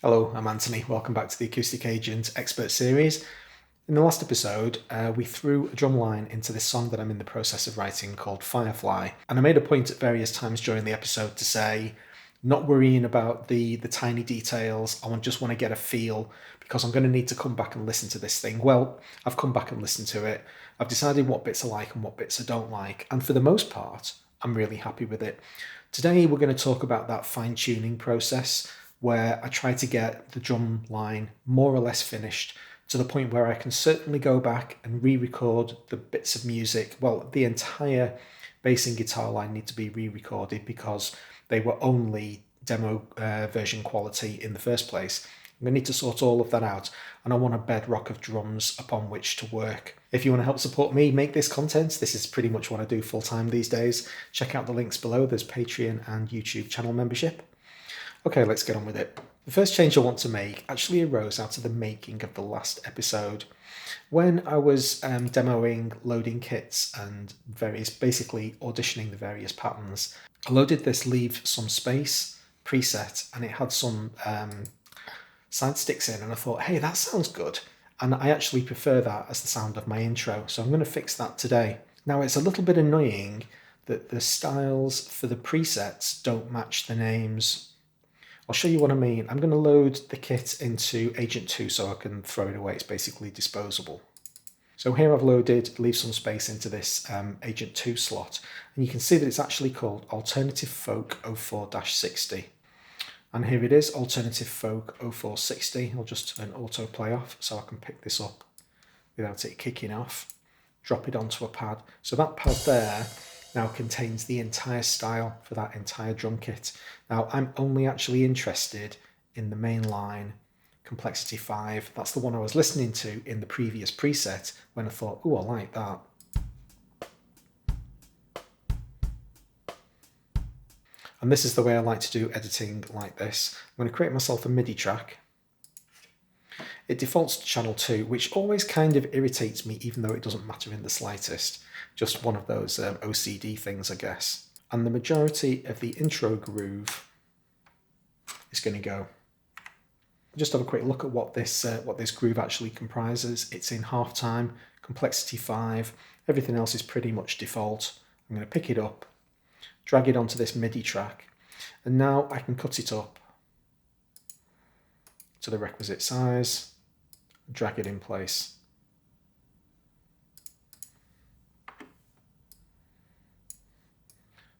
Hello, I'm Anthony. Welcome back to the Acoustic Agent Expert Series. In the last episode, we threw a drum line into this song that I'm in the process of writing called Firefly. And I made a point at various times during the episode to say, not worrying about the tiny details, just want to get a feel because I'm going to need to come back and listen to this thing. Well, I've come back and listened to it. I've decided what bits I like and what bits I don't like. And for the most part, I'm really happy with it. Today, we're going to talk about that fine-tuning process where I try to get the drum line more or less finished to the point where I can certainly go back and re-record the bits of music. Well, the entire bass and guitar line need to be re-recorded because they were only demo version quality in the first place. I'm going to need to sort all of that out, and I want a bedrock of drums upon which to work. If you want to help support me make this content, this is pretty much what I do full time these days. Check out the links below. There's Patreon and YouTube channel membership. Okay, let's get on with it. The first change I want to make actually arose out of the making of the last episode. When I was demoing loading kits and basically auditioning the various patterns, I loaded this Leave Some Space preset and it had some side sticks in, and I thought, hey, that sounds good. And I actually prefer that as the sound of my intro, so I'm going to fix that today. Now, it's a little bit annoying that the styles for the presets don't match the names. I'll show you what I mean. I'm going to load the kit into Agent 2 so I can throw it away. It's basically disposable. So here I've loaded Leave Some Space into this Agent 2 slot, and you can see that it's actually called Alternative Folk 04-60. And here it is, Alternative Folk 0460. I'll just turn autoplay off so I can pick this up without it kicking off. Drop it onto a pad. So that pad there now contains the entire style for that entire drum kit. Now, I'm only actually interested in the main line, Complexity 5. That's the one I was listening to in the previous preset when I thought, oh, I like that. And this is the way I like to do editing like this. I'm going to create myself a MIDI track. It defaults to channel 2, which always kind of irritates me, even though it doesn't matter in the slightest. Just one of those OCD things, I guess. And the majority of the intro groove is going to go. Just have a quick look at what this groove actually comprises. It's in half time, complexity 5. Everything else is pretty much default. I'm going to pick it up, drag it onto this MIDI track, and now I can cut it up to the requisite size, drag it in place.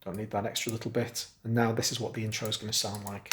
Don't need that extra little bit. And now this is what the intro is going to sound like.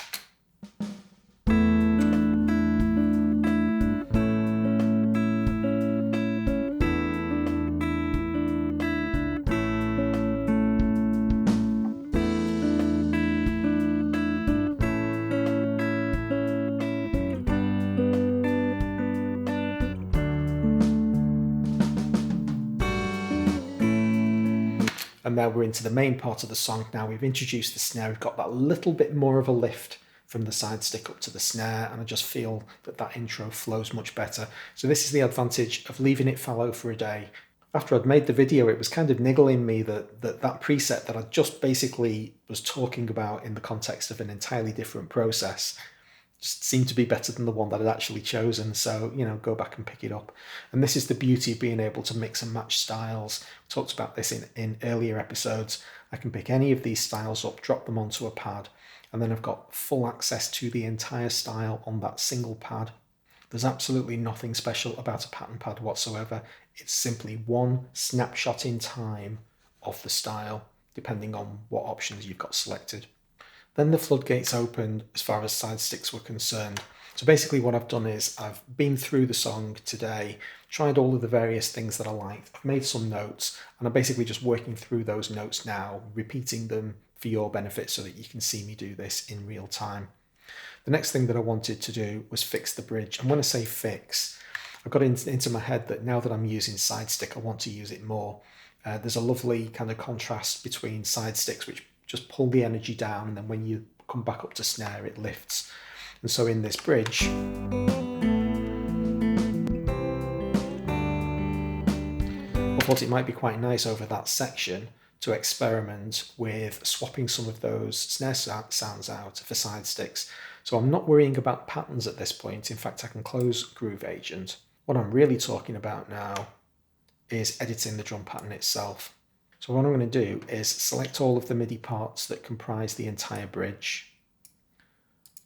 And now we're into the main part of the song. Now we've introduced the snare. We've got that little bit more of a lift from the side stick up to the snare, and I just feel that that intro flows much better. So this is the advantage of leaving it fallow for a day. After I'd made the video, it was kind of niggling me that preset that I just basically was talking about in the context of an entirely different process just seemed to be better than the one that I'd actually chosen. So, go back and pick it up. And this is the beauty of being able to mix and match styles. We talked about this in earlier episodes. I can pick any of these styles up, drop them onto a pad, and then I've got full access to the entire style on that single pad. There's absolutely nothing special about a pattern pad whatsoever. It's simply one snapshot in time of the style, depending on what options you've got selected. Then the floodgates opened as far as side sticks were concerned. So basically what I've done is I've been through the song today, tried all of the various things that I liked, I've made some notes, and I'm basically just working through those notes now, repeating them for your benefit so that you can see me do this in real time. The next thing that I wanted to do was fix the bridge. And when I say fix, I've got into my head that now that I'm using side stick, I want to use it more. There's a lovely kind of contrast between side sticks, which just pull the energy down, and then when you come back up to snare, it lifts. And so in this bridge, I thought it might be quite nice over that section to experiment with swapping some of those snare sounds out for side sticks. So I'm not worrying about patterns at this point. In fact, I can close Groove Agent. What I'm really talking about now is editing the drum pattern itself. So what I'm going to do is select all of the MIDI parts that comprise the entire bridge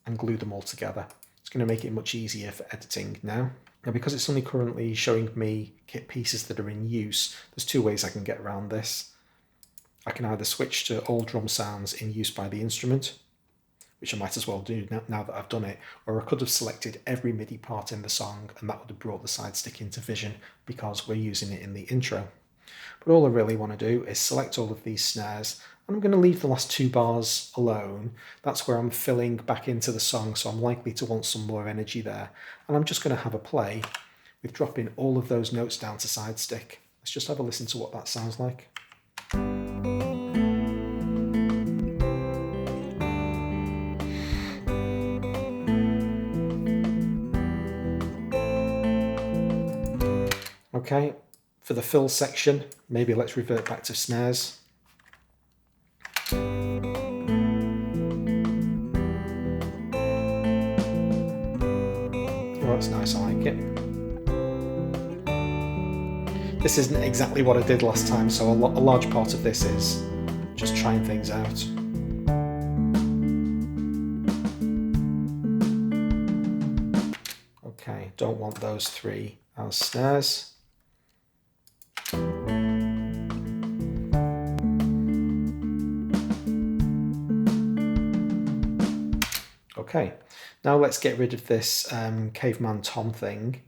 and glue them all together. It's going to make it much easier for editing now. Now, because it's only currently showing me kit pieces that are in use, there's two ways I can get around this. I can either switch to all drum sounds in use by the instrument, which I might as well do now that I've done it, or I could have selected every MIDI part in the song and that would have brought the side stick into vision because we're using it in the intro. But all I really want to do is select all of these snares, and I'm going to leave the last 2 bars alone. That's where I'm filling back into the song, so I'm likely to want some more energy there. And I'm just going to have a play with dropping all of those notes down to side stick. Let's just have a listen to what that sounds like. Okay, for the fill section, maybe let's revert back to snares. Oh, that's nice, I like it. This isn't exactly what I did last time, so a large part of this is just trying things out. Okay, don't want those 3 as snares. Okay, now let's get rid of this caveman Tom thing.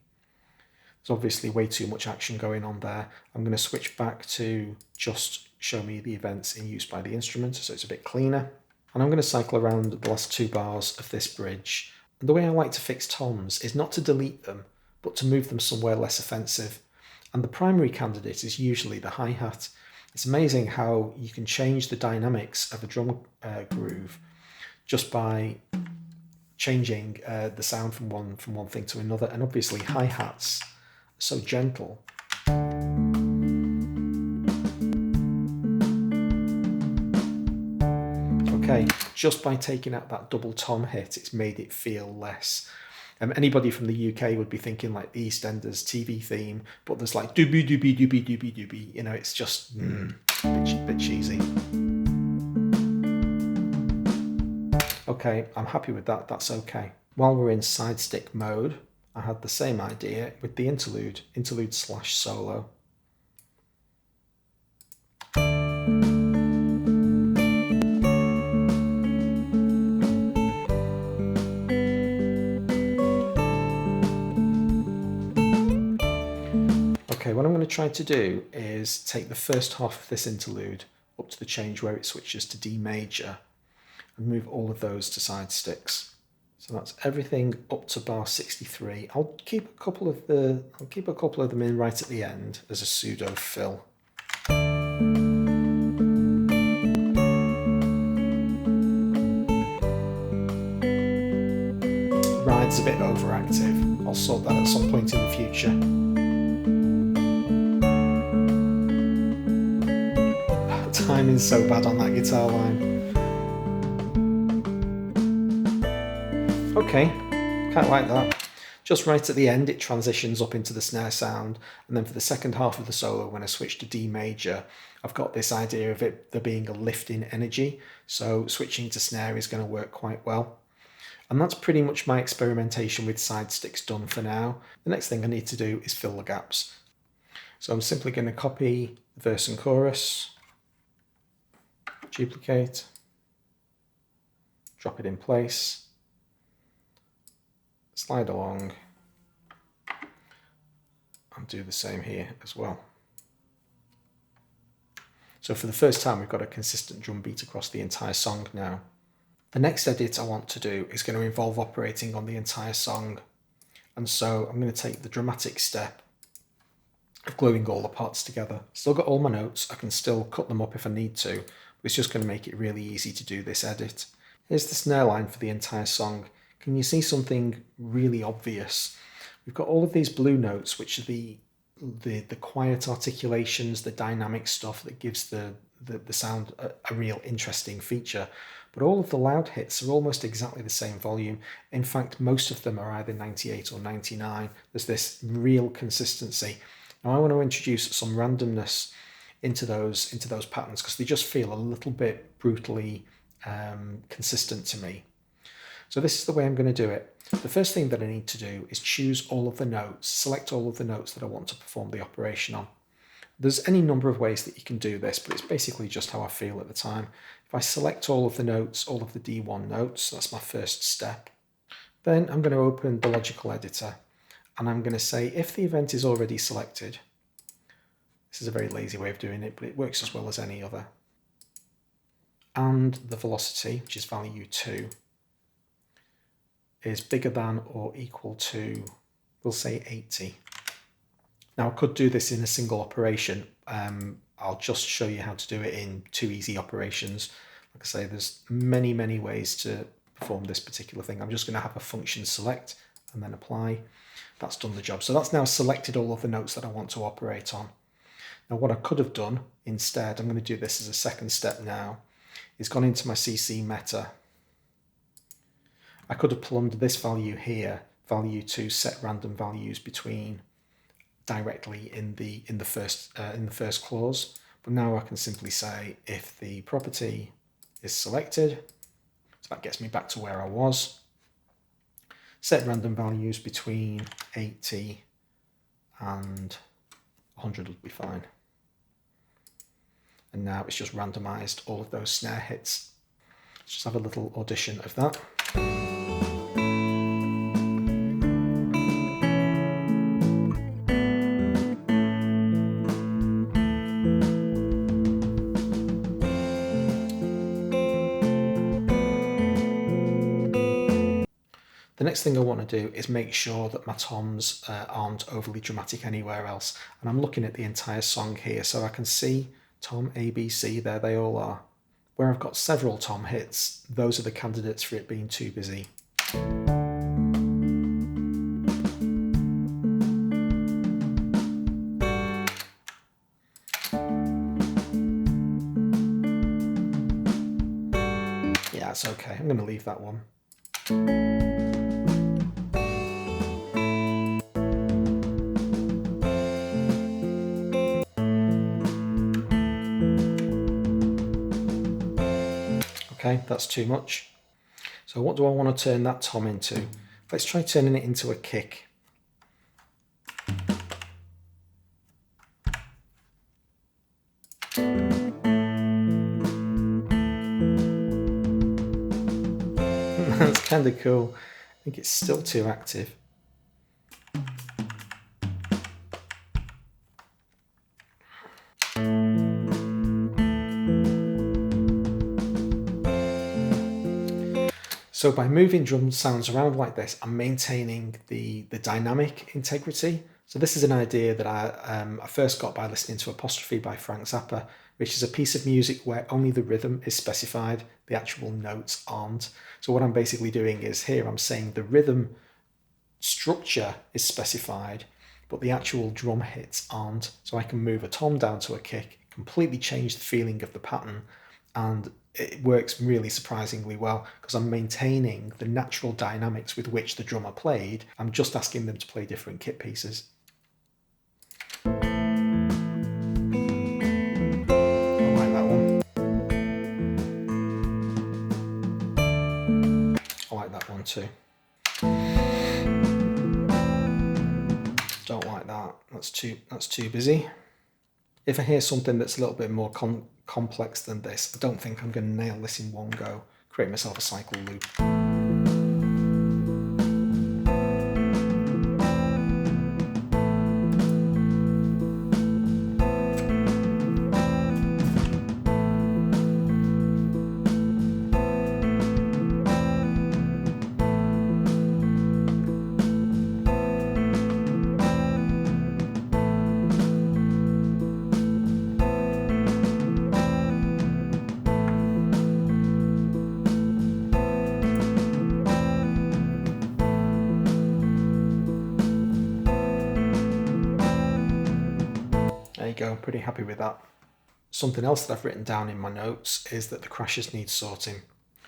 There's obviously way too much action going on there. I'm going to switch back to just show me the events in use by the instrument, so it's a bit cleaner. And I'm going to cycle around the last 2 bars of this bridge. And the way I like to fix toms is not to delete them, but to move them somewhere less offensive. And the primary candidate is usually the hi-hat. It's amazing how you can change the dynamics of a drum groove just by changing the sound from one thing to another. And obviously hi-hats are so gentle. Okay, just by taking out that double tom hit, it's made it feel less. Anybody from the UK would be thinking like the EastEnders TV theme, but there's like doobie doobie doobie doobie doobie. You know, it's just a bit cheesy. Okay, I'm happy with that, that's okay. While we're in side stick mode, I had the same idea with the interlude/solo. Okay, what I'm going to try to do is take the first half of this interlude up to the change where it switches to D major and move all of those to side sticks. So that's everything up to bar 63. I'll keep a couple of them in right at the end as a pseudo fill. Ride's a bit overactive. I'll sort that at some point in the future. Timing's so bad on that guitar line. Okay, quite like that. Just right at the end it transitions up into the snare sound, and then for the second half of the solo when I switch to D major, I've got this idea of it there being a lift in energy, so switching to snare is going to work quite well. And that's pretty much my experimentation with side sticks done for now. The next thing I need to do is fill the gaps. So I'm simply going to copy the verse and chorus, duplicate, drop it in place, slide along, and do the same here as well. So for the first time we've got a consistent drum beat across the entire song now. The next edit I want to do is going to involve operating on the entire song, and so I'm going to take the dramatic step of gluing all the parts together. Still got all my notes, I can still cut them up if I need to, but it's just going to make it really easy to do this edit. Here's the snare line for the entire song. Can you see something really obvious? We've got all of these blue notes, which are the quiet articulations, the dynamic stuff that gives the the sound a real interesting feature. But all of the loud hits are almost exactly the same volume. In fact, most of them are either 98 or 99. There's this real consistency. Now I want to introduce some randomness into those patterns because they just feel a little bit brutally consistent to me. So this is the way I'm going to do it. The first thing that I need to do is choose all of the notes, select all of the notes that I want to perform the operation on. There's any number of ways that you can do this, but it's basically just how I feel at the time. If I select all of the notes, all of the D1 notes, that's my first step. Then I'm going to open the logical editor and I'm going to say if the event is already selected, this is a very lazy way of doing it, but it works as well as any other, and the velocity, which is value 2, is bigger than or equal to, we'll say 80. Now I could do this in a single operation. I'll just show you how to do it in 2 easy operations. Like I say, there's many ways to perform this particular thing. I'm just going to have a function select and then apply. That's done the job. So that's now selected all of the notes that I want to operate on. Now what I could have done instead, I'm going to do this as a second step now, is gone into my CC meta. I could have plumbed this value here, value to set random values between directly in the first clause, but now I can simply say if the property is selected, so that gets me back to where I was, set random values between 80 and 100 would be fine. And now it's just randomized all of those snare hits. Let's just have a little audition of that. The next thing I want to do is make sure that my toms aren't overly dramatic anywhere else. And I'm looking at the entire song here, so I can see tom A, B, C, there they all are. Where I've got several tom hits, those are the candidates for it being too busy. Yeah, it's okay. I'm going to leave that one. Okay, that's too much. So what do I want to turn that tom into? Let's try turning it into a kick. That's kind of cool. I think it's still too active. So by moving drum sounds around like this, I'm maintaining the dynamic integrity. So this is an idea that I first got by listening to Apostrophe by Frank Zappa, which is a piece of music where only the rhythm is specified, the actual notes aren't. So what I'm basically doing is here I'm saying the rhythm structure is specified, but the actual drum hits aren't. So I can move a tom down to a kick, completely change the feeling of the pattern, and it works really surprisingly well because I'm maintaining the natural dynamics with which the drummer played. I'm just asking them to play different kit pieces. I like that one. I like that one too. Don't like that. That's too busy. If I hear something that's a little bit more complex than this, I don't think I'm going to nail this in one go. Create myself a cycle loop. There you go, I'm pretty happy with that. Something else that I've written down in my notes is that the crashes need sorting.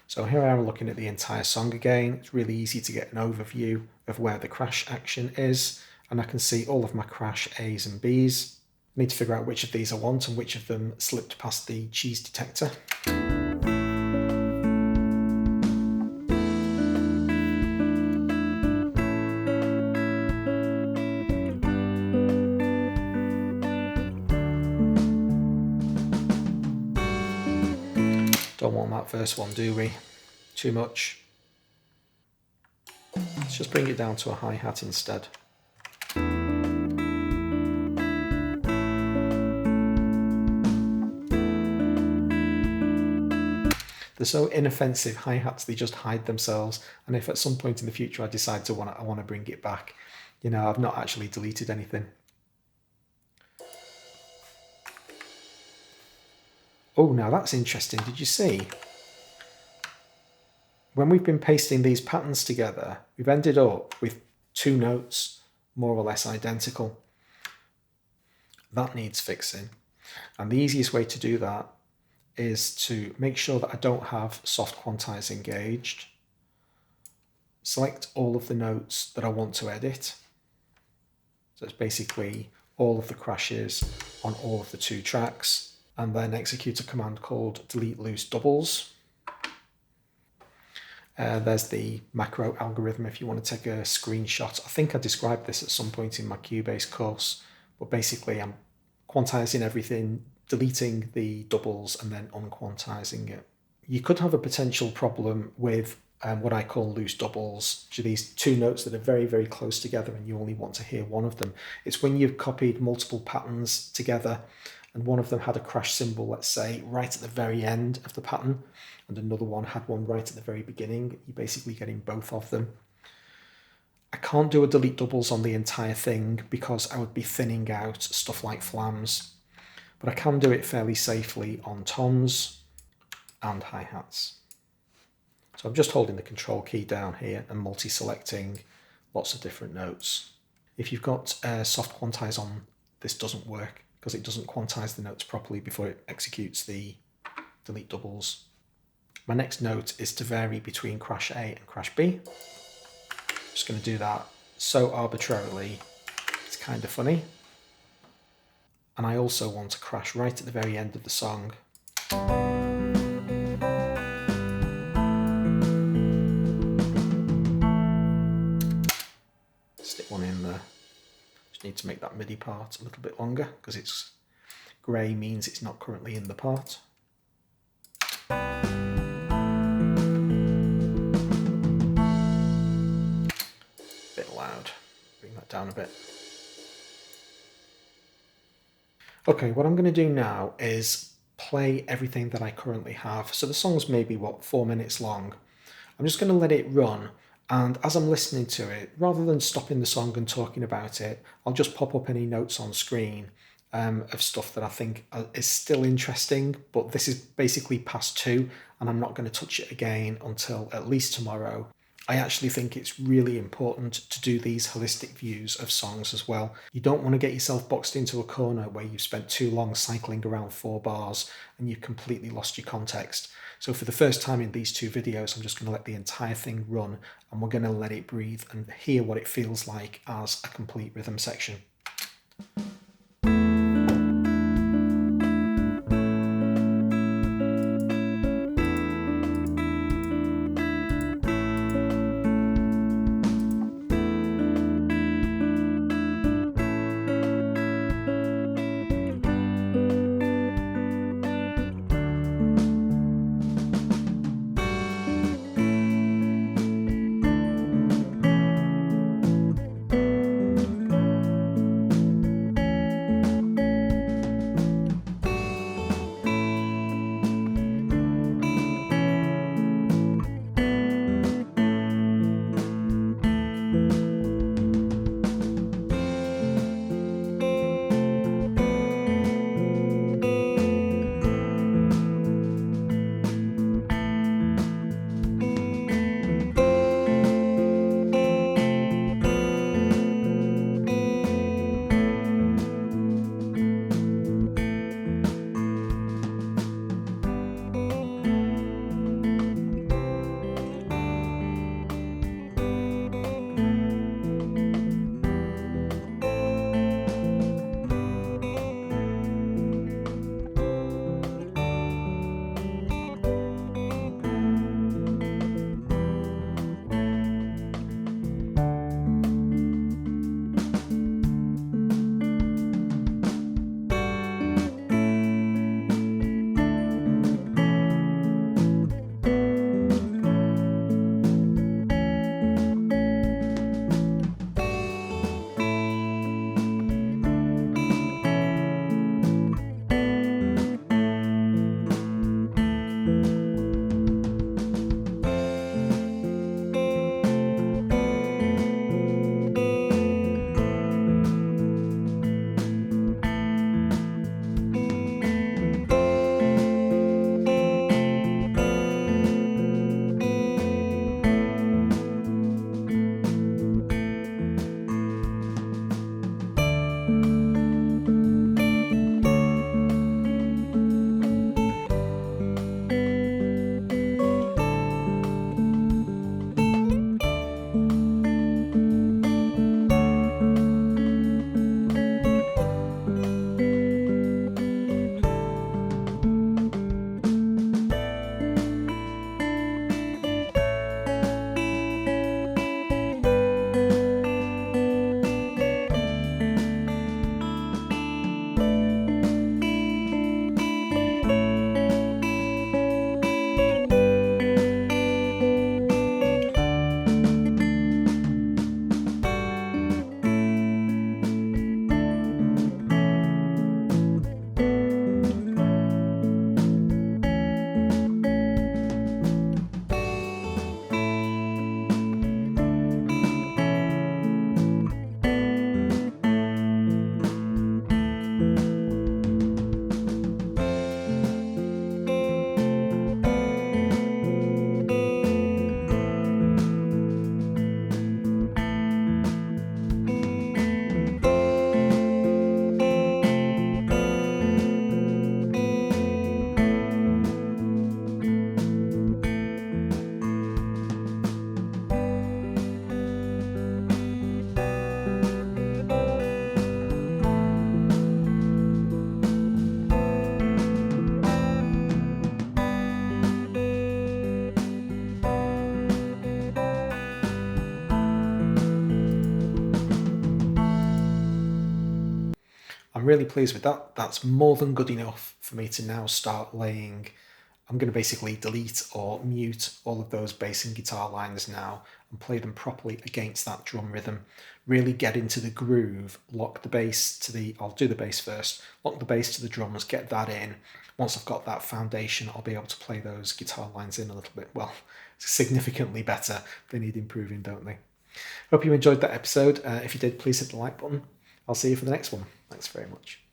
So here I am looking at the entire song again. It's really easy to get an overview of where the crash action is, and I can see all of my crash A's and B's. I need to figure out which of these I want and which of them slipped past the cheese detector. Don't want that first one, do we? Too much. Let's just bring it down to a hi-hat instead. They're so inoffensive, hi-hats, they just hide themselves. And if at some point in the future I decide I want to bring it back, you know, I've not actually deleted anything. Oh, now that's interesting. Did you see? When we've been pasting these patterns together, we've ended up with two notes more or less identical. That needs fixing. And the easiest way to do that is to make sure that I don't have soft quantize engaged. Select all of the notes that I want to edit. So it's basically all of the crashes on all of the 2 tracks, and then execute a command called delete loose doubles. There's the macro algorithm if you want to take a screenshot. I think I described this at some point in my Cubase course, but basically I'm quantizing everything, deleting the doubles, and then unquantizing it. You could have a potential problem with what I call loose doubles, which are these 2 notes that are very, very close together and you only want to hear one of them. It's when you've copied multiple patterns together and one of them had a crash symbol, let's say, right at the very end of the pattern, and another one had one right at the very beginning. You're basically getting both of them. I can't do a delete doubles on the entire thing because I would be thinning out stuff like flams, but I can do it fairly safely on toms and hi-hats. So I'm just holding the control key down here and multi-selecting lots of different notes. If you've got soft quantize on, this doesn't work because it doesn't quantize the notes properly before it executes the delete doubles. My next note is to vary between crash A and crash B. I'm just going to do that so arbitrarily, it's kind of funny. And I also want to crash right at the very end of the song. Stick one in there. Just need to make that MIDI part a little bit longer because it's grey means it's not currently in the part. Bit loud. Bring that down a bit. Okay, what I'm going to do now is play everything that I currently have. So the song's maybe, 4 minutes long. I'm just going to let it run, and as I'm listening to it, rather than stopping the song and talking about it, I'll just pop up any notes on screen of stuff that I think is still interesting, but this is basically past 2, and I'm not going to touch it again until at least tomorrow. I actually think it's really important to do these holistic views of songs as well. You don't want to get yourself boxed into a corner where you've spent too long cycling around 4 bars and you've completely lost your context. So for the first time in these 2 videos, I'm just going to let the entire thing run and we're going to let it breathe and hear what it feels like as a complete rhythm section. really pleased with that. That's more than good enough for me to now start laying. I'm going to basically delete or mute all of those bass and guitar lines now and play them properly against that drum rhythm. Really get into the groove, lock the bass to the, I'll do the bass first, lock the bass to the drums, get that in. Once I've got that foundation, I'll be able to play those guitar lines in a little bit, well, significantly better. They need improving, don't they? Hope you enjoyed that episode. If you did, please hit the like button. I'll see you for the next one. Thanks very much.